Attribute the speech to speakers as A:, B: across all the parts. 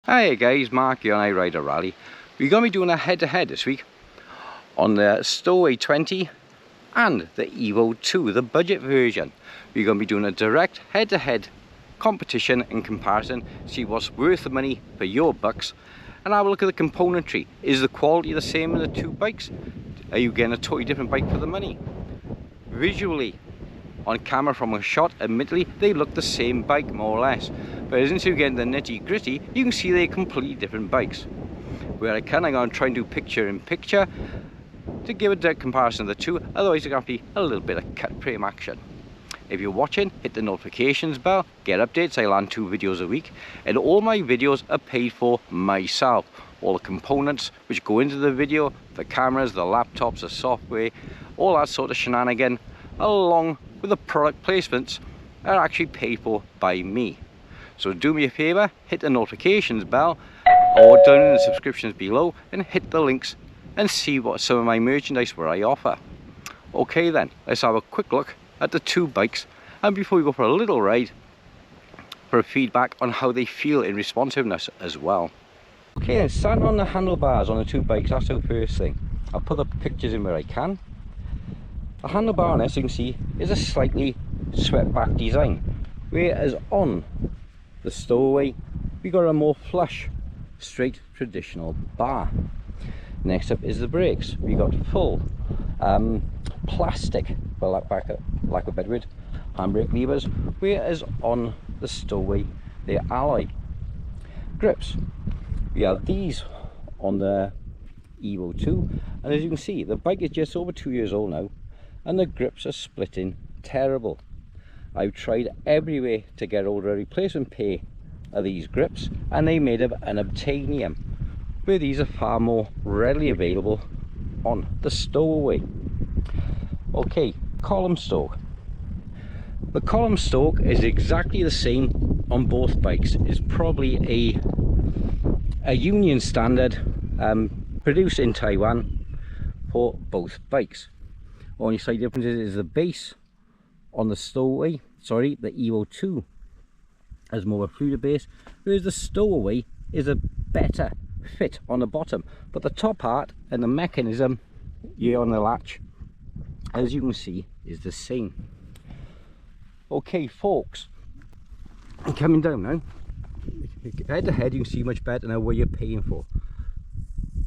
A: Hi guys, Mark here and I ride a Raleigh. We're going to be doing a head-to-head this week on the Stowaway 20 and the EVO2, the budget version. We're going to be doing a direct head-to-head competition and comparison, see what's worth the money for your bucks, and have a look at the componentry. Is the quality the same in the two bikes? Are you getting a totally different bike for the money? Visually, on camera from a shot, admittedly, they look the same bike more or less. But as soon as you get in the nitty gritty, you can see they're completely different bikes. Where I can, I'm going to try and do picture in picture to give a direct comparison of the two, otherwise it's going to be a little bit of cut frame action. If you're watching, hit the notifications bell, get updates. I land 2 videos a week, and all my videos are paid for myself. All the components which go into the video, the cameras, the laptops, the software, all that sort of shenanigan, along with the product placements, are actually paid for by me. So do me a favour, hit the notifications bell or down in the subscriptions below and hit the links and see what some of my merchandise where I offer. Okay then, let's have a quick look at the two bikes, and before we go for a little ride, for feedback on how they feel in responsiveness as well. Okay, and standing on the handlebars on the two bikes, that's the first thing. I'll put the pictures in where I can. The handlebar on this, you can see, is a slightly swept back design, whereas on the Stowaway we got a more flush, straight traditional bar. Next up is the brakes. We got full plastic, for lack of a better word, handbrake levers, whereas on the Stowaway they're alloy. Grips, we have these on the EVO2, and as you can see, the bike is just over 2 years old now, and the grips are splitting terrible. I've tried every way to get hold of a replacement pair of these grips, and they made of an obtainium, where these are far more readily available on the Stowaway. Okay, column stalk. The column stalk is exactly the same on both bikes. It's probably a union standard produced in Taiwan for both bikes. Only slight difference is the base on the Stowaway, sorry, the EVO2 has more of a fluted base, whereas the Stowaway is a better fit on the bottom, but the top part and the mechanism here on the latch, as you can see, is the same. Okay, forks, coming down now, head to head you can see much better now what you're paying for.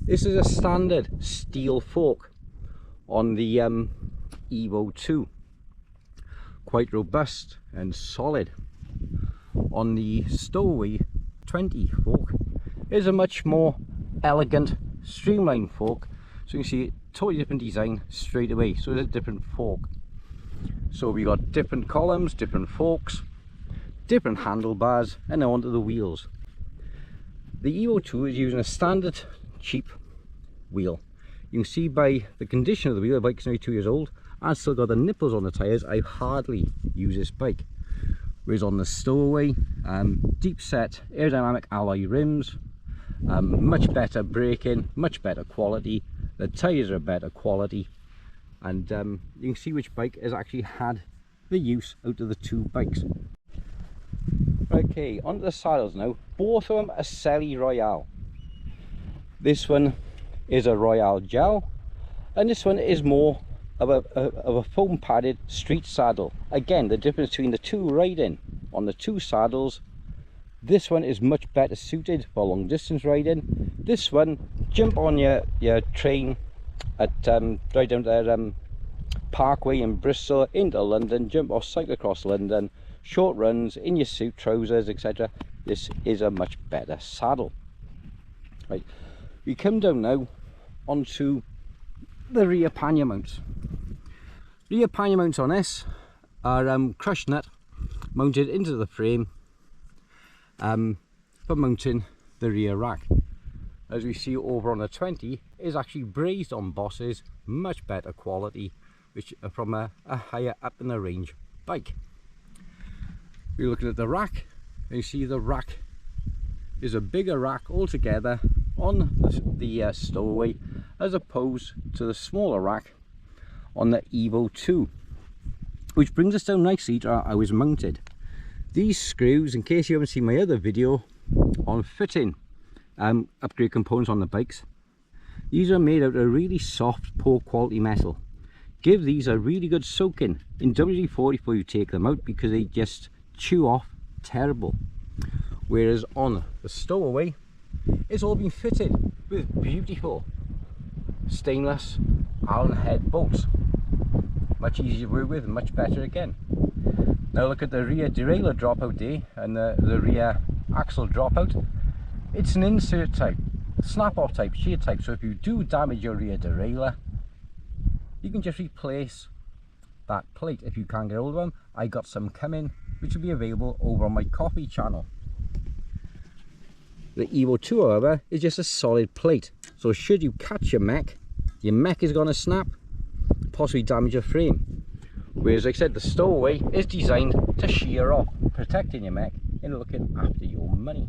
A: This is a standard steel fork on the EVO2, quite robust and solid. On the Stowaway 20 fork is a much more elegant streamlined fork, so you can see totally different design straight away. So it's a different fork. So we got different columns, different forks, different handlebars, and now onto the wheels. The EVO2 is using a standard cheap wheel. You can see by the condition of the wheel, the bike's nearly 2 years old, and still got the nipples on the tyres. I hardly use this bike. Whereas on the Stowaway, deep set aerodynamic alloy rims, much better braking, much better quality, the tyres are better quality, and you can see which bike has actually had the use out of the two bikes. Okay, onto the saddles now. Both of them are Celtic Royale. This one is a Royale gel, and this one is more of a foam padded street saddle. Again, the difference between the two riding on the two saddles, this one is much better suited for long distance riding. This one, jump on your train at right down to Parkway in Bristol into London, jump off, cycle across London, short runs in your suit, trousers, etc. This is a much better saddle. Right, we come down now onto the rear pannier mounts. Rear pannier mounts on this are crushed nut mounted into the frame for mounting the rear rack. As we see over on the 20 is actually brazed on bosses, much better quality, which are from a higher up in the range bike. We're looking at the rack, and you see the rack is a bigger rack altogether on the Stowaway, as opposed to the smaller rack on the EVO2, which brings us down nicely to how it's mounted. These screws, in case you haven't seen my other video on fitting upgrade components on the bikes. These are made out of really soft, poor quality metal. Give these a really good soaking in WD-40 before you take them out, because they just chew off terrible. Whereas on the Stowaway, it's all been fitted with beautiful stainless Allen head bolts. Much easier to work with, much better again. Now look at the rear derailleur dropout there, and the rear axle dropout. It's an insert type, snap-off type, shear type, so if you do damage your rear derailleur, you can just replace that plate. If you can't get hold of them, I got some coming, which will be available over on my coffee channel. The EVO2, however, is just a solid plate, so should you catch your mech is going to snap, possibly damage your frame. Whereas, like I said, the Stowaway is designed to shear off, protecting your mech and looking after your money.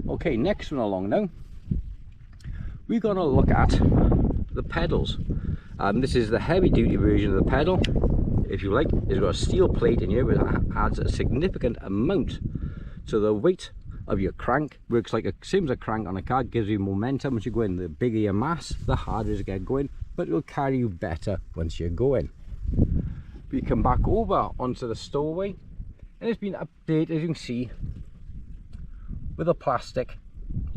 A: Okay, next one along now, we're going to look at the pedals. This is the heavy duty version of the pedal, if you like. It's got a steel plate in here which adds a significant amount to the weight of your crank. Works like same as a crank on a car, gives you momentum once you go in. The bigger your mass, the harder it is to get going, but it will carry you better once you're going. We come back over onto the Stowaway, and it's been updated, as you can see, with a plastic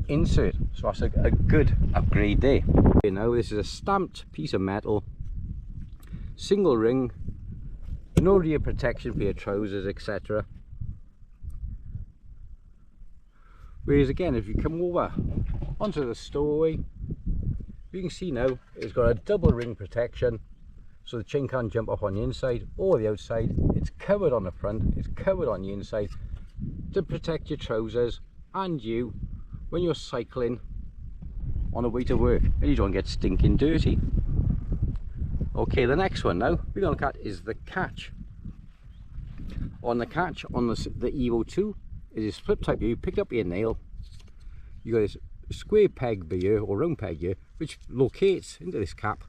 A: insert, so that's a good upgrade there. Okay, now this is a stamped piece of metal, single ring, no rear protection for your trousers, etc. Whereas again, if you come over onto the Stowaway, you can see now it's got a double ring protection, so the chain can't jump off on the inside or the outside. It's covered on the front, it's covered on the inside to protect your trousers and you when you're cycling on the way to work and you don't get stinking dirty. Okay, the next one now we're going to look at is the catch. On the catch on the EVO2 is this flip type here. You pick up your nail, you got this square peg here or round peg here which locates into this cap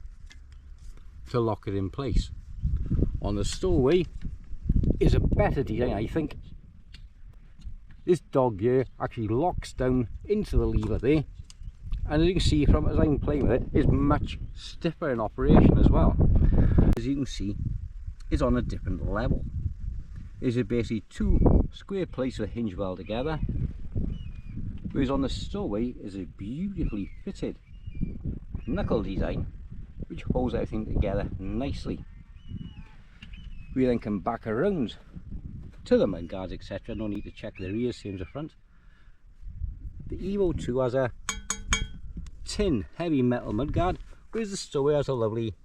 A: to lock it in place. On the Stowaway is a better design, I think. This dog here actually locks down into the lever there, and as you can see from as I'm playing with it, it's much stiffer in operation as well. As you can see, it's on a different level. This is basically two square plates with a hinge well together, whereas on the Stowaway is a beautifully fitted knuckle design which holds everything together nicely. We then come back around to the mudguards, etc. No need to check the rear, same as the front. The EVO2 has a tin heavy metal mudguard, whereas the Stowaway has a lovely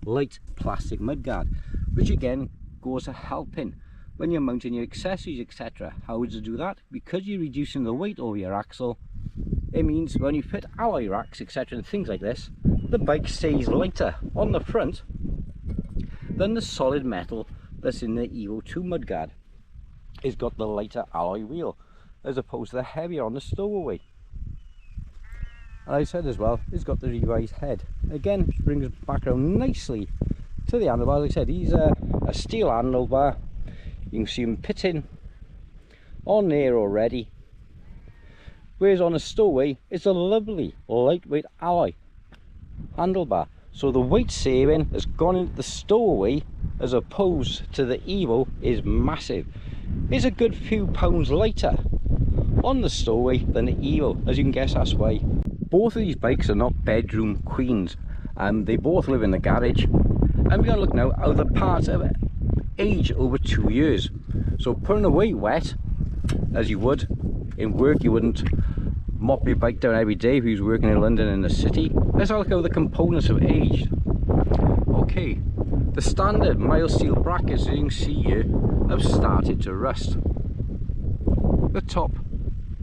A: light plastic mudguard, which again goes to helping when you're mounting your accessories, etc. How would you do that? Because you're reducing the weight over your axle, it means when you fit alloy racks, etc. and things like this, the bike stays lighter on the front than the solid metal that's in the EVO2 mudguard. It's got the lighter alloy wheel as opposed to the heavier on the Stowaway. And I said as well, it's got the revised head. Again, brings it back around nicely to the handlebars. Like I said, he's a steel handlebar. You can see him pitting on there already. Whereas on a Stowaway, it's a lovely lightweight alloy handlebar. So the weight saving has gone into the Stowaway as opposed to the Evo is massive. It's a good few pounds lighter on the Stowaway than the Evo. As you can guess, that's why. Both of these bikes are not bedroom queens, and they both live in the garage. And we're going to look now how the parts have aged over 2 years. So putting away wet, as you would in work, you wouldn't mop your bike down every day if you was working in London in the city. Let's have a look how the components have aged. Okay, the standard mild steel brackets, as you can see here, have started to rust. The top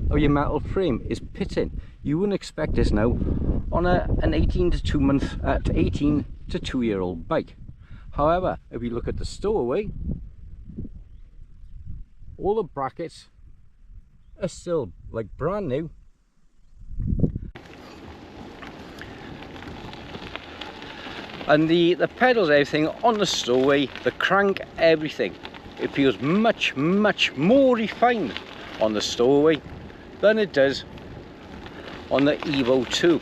A: of your metal frame is pitting. You wouldn't expect this now on an 18 to 2 year old bike. However, if we look at the Stowaway, all the brackets are still like brand new. And the pedals, everything on the Stowaway, the crank, everything, it feels much more refined on the Stowaway than it does on the EVO2.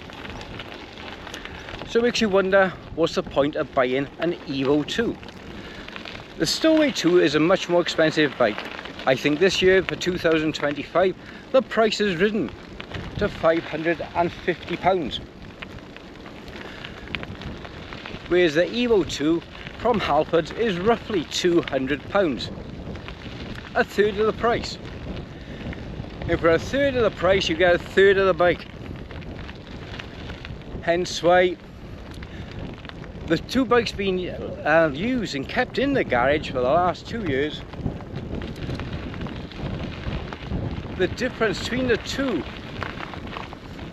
A: So it makes you wonder, what's the point of buying an EVO2? The Stowaway 2 is a much more expensive bike. I think this year, for 2025, the price has risen to £550. Whereas the EVO2 from Halfords is roughly £200. A third of the price. And for a third of the price, you get a third of the bike. Hence why the two bikes being used and kept in the garage for the last 2 years, the difference between the two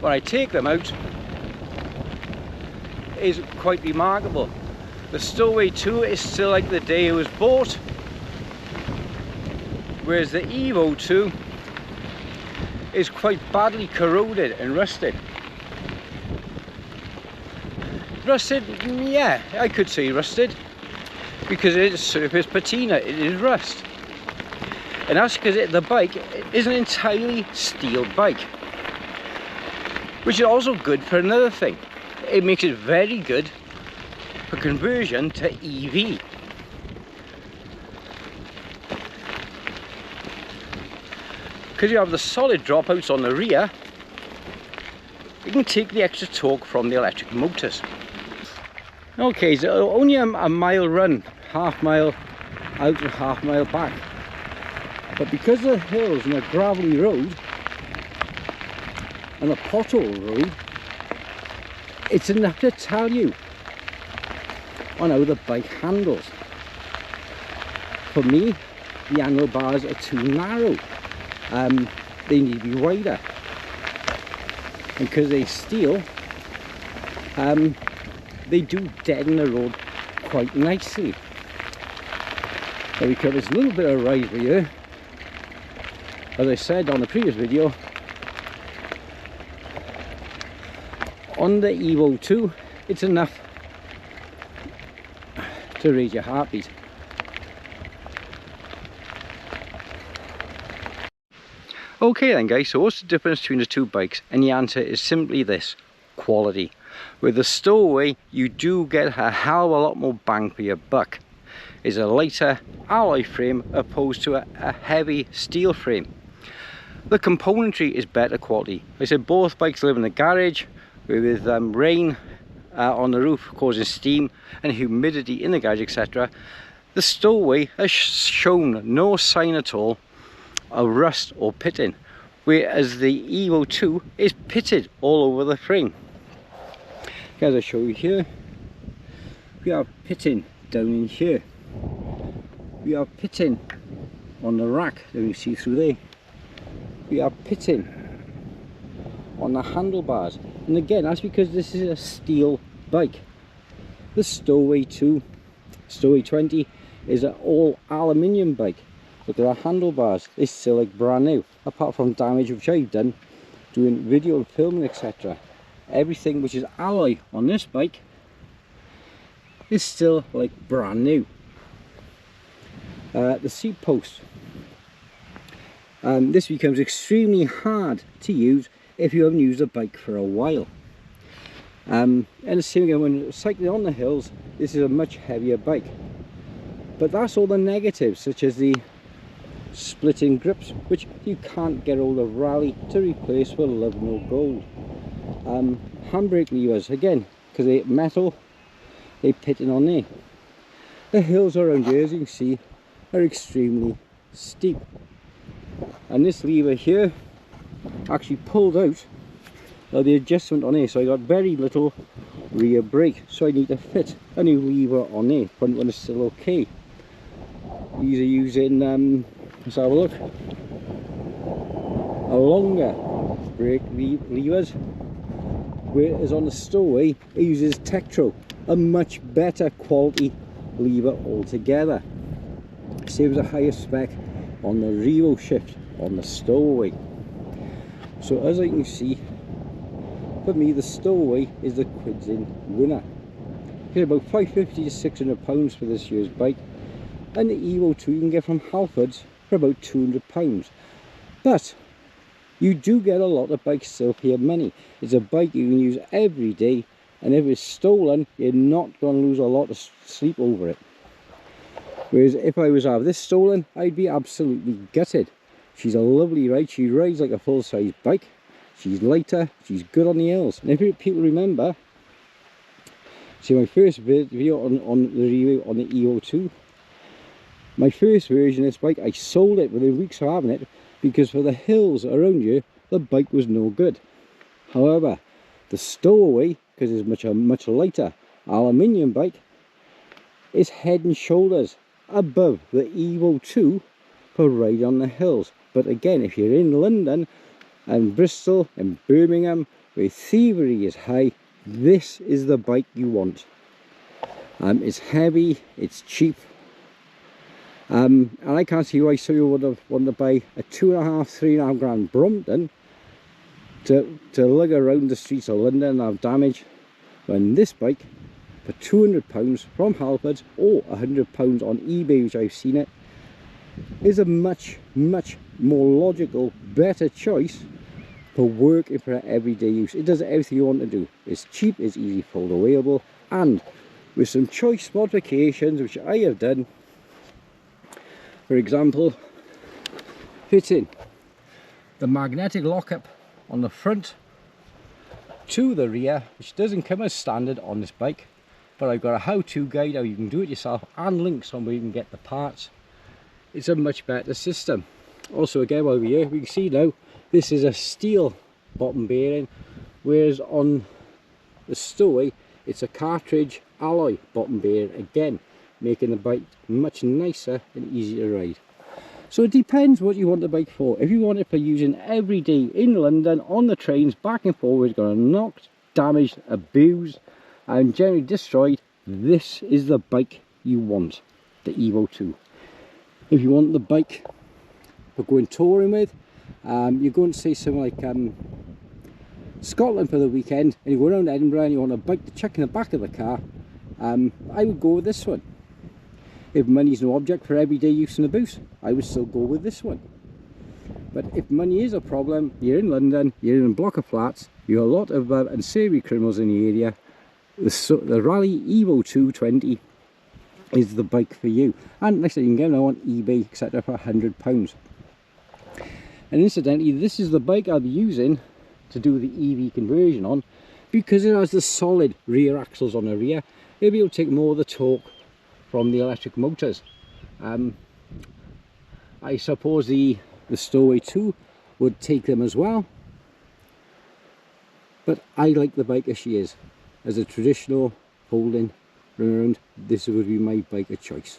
A: when I take them out is quite remarkable. The Stowaway 2 is still like the day it was bought, whereas the EVO2 is quite badly corroded and rusted. Rusted, yeah, I could say rusted, because it is surface patina, it is rust. And that's because the bike is an entirely steel bike, which is also good for another thing. It makes it very good for conversion to EV. Because you have the solid dropouts on the rear, you can take the extra torque from the electric motors. Okay, so only a mile run, half mile out and half mile back. But because of the hills and the gravelly road and the pothole road, it's enough to tell you on how the bike handles. For me, the handlebars are too narrow. They need to be wider. And because they're steel, they do deaden the road quite nicely. So we cover this little bit of ride here. As I said on the previous video, on the EVO2, it's enough to raise your heartbeat. Okay then guys, so what's the difference between the two bikes? And the answer is simply this: quality. With the Stowaway, you do get a hell of a lot more bang for your buck. It's a lighter alloy frame opposed to a heavy steel frame. The componentry is better quality. Like I said, both bikes live in the garage with rain on the roof causing steam and humidity in the garage, etc. The Stowaway has shown no sign at all of rust or pitting, whereas the EVO2 is pitted all over the frame. As I show you here, we have pitting down in here. We have pitting on the rack that you see through there. We have pitting on the handlebars, and again, that's because this is a steel bike. The Stowaway 2, Stowaway 20 is an all aluminium bike. Look at the handlebars, they still look brand new, apart from damage which I've done doing video and filming, etc. Everything which is alloy on this bike is still like brand new. The seat post, this becomes extremely hard to use if you haven't used a bike for a while. And the same again when cycling on the hills, this is a much heavier bike. But that's all the negatives, such as the splitting grips, which you can't get hold of Raleigh to replace for love nor gold. Handbrake levers, again, because they're metal, they're pitting on there. The hills around here, as you can see, are extremely steep. And this lever here actually pulled out the adjustment on here, so I got very little rear brake, so I need to fit a new lever on there. Front one is still okay. These are using, let's have a look, a longer brake levers, whereas on the Stowaway it uses Tektro, a much better quality lever altogether. Saves a higher spec on the revo shift on the Stowaway. So as I can see, for me the Stowaway is the quids in winner. It's about £550 to £600 for this year's bike, and the EVO2 you can get from Halfords for about £200. But You do get a lot of bikes still pay money. It's a bike you can use every day, and if it's stolen, you're not going to lose a lot of sleep over it. Whereas if I was to have this stolen, I'd be absolutely gutted. She's a lovely ride. She rides like a full-size bike. She's lighter. She's good on the hills. And if people remember, see my first video on the review on the EVO2, my first version of this bike, I sold it within weeks of having it because for the hills around here, the bike was no good. However, the Stowaway, because it's a much lighter aluminium bike, is head and shoulders above the EVO2 for riding on the hills. But again, if you're in London and Bristol and Birmingham where thievery is high, this is the bike you want. It's heavy, it's cheap, and I can't see why somebody would have wanted to buy a 2.5–3.5 grand Brompton to lug around the streets of London and have damage, when this bike for £200 from Handlebars or £100 on eBay, which I've seen it, is a much more logical, better choice for work and for everyday use. It does everything you want to do. It's cheap, it's easy fold awayable, and with some choice modifications which I have done. For example, fitting the magnetic lockup on the front to the rear, which doesn't come as standard on this bike, but I've got a how-to guide how you can do it yourself and links on where you can get the parts. It's a much better system. Also, again, while we're here, we can see now this is a steel bottom bearing, whereas on the Stowaway it's a cartridge alloy bottom bearing, again making the bike much nicer and easier to ride. So it depends what you want the bike for. If you want it for using every day in London on the trains back and forward, going to knock, damaged, abused and generally destroyed, this is the bike you want, the EVO2. If you want the bike for going touring with, you're going to say somewhere like Scotland for the weekend, and you go around Edinburgh and you want a bike to chuck in the back of the car, I would go with this one. If money's no object for everyday use and abuse, I would still go with this one. But if money is a problem, you're in London, you're in a block of flats, you have a lot of unsavoury criminals in the area, the Raleigh EVO2 20 is the bike for you. And like I said, you can get it on eBay, etc. for £100. And incidentally, this is the bike I'll be using to do the EV conversion on, because it has the solid rear axles on the rear. It'll be able to take more of the torque from the electric motors. I suppose the Stowaway 2 would take them as well, but I like the bike as she is. As a traditional folding run around, this would be my bike of choice.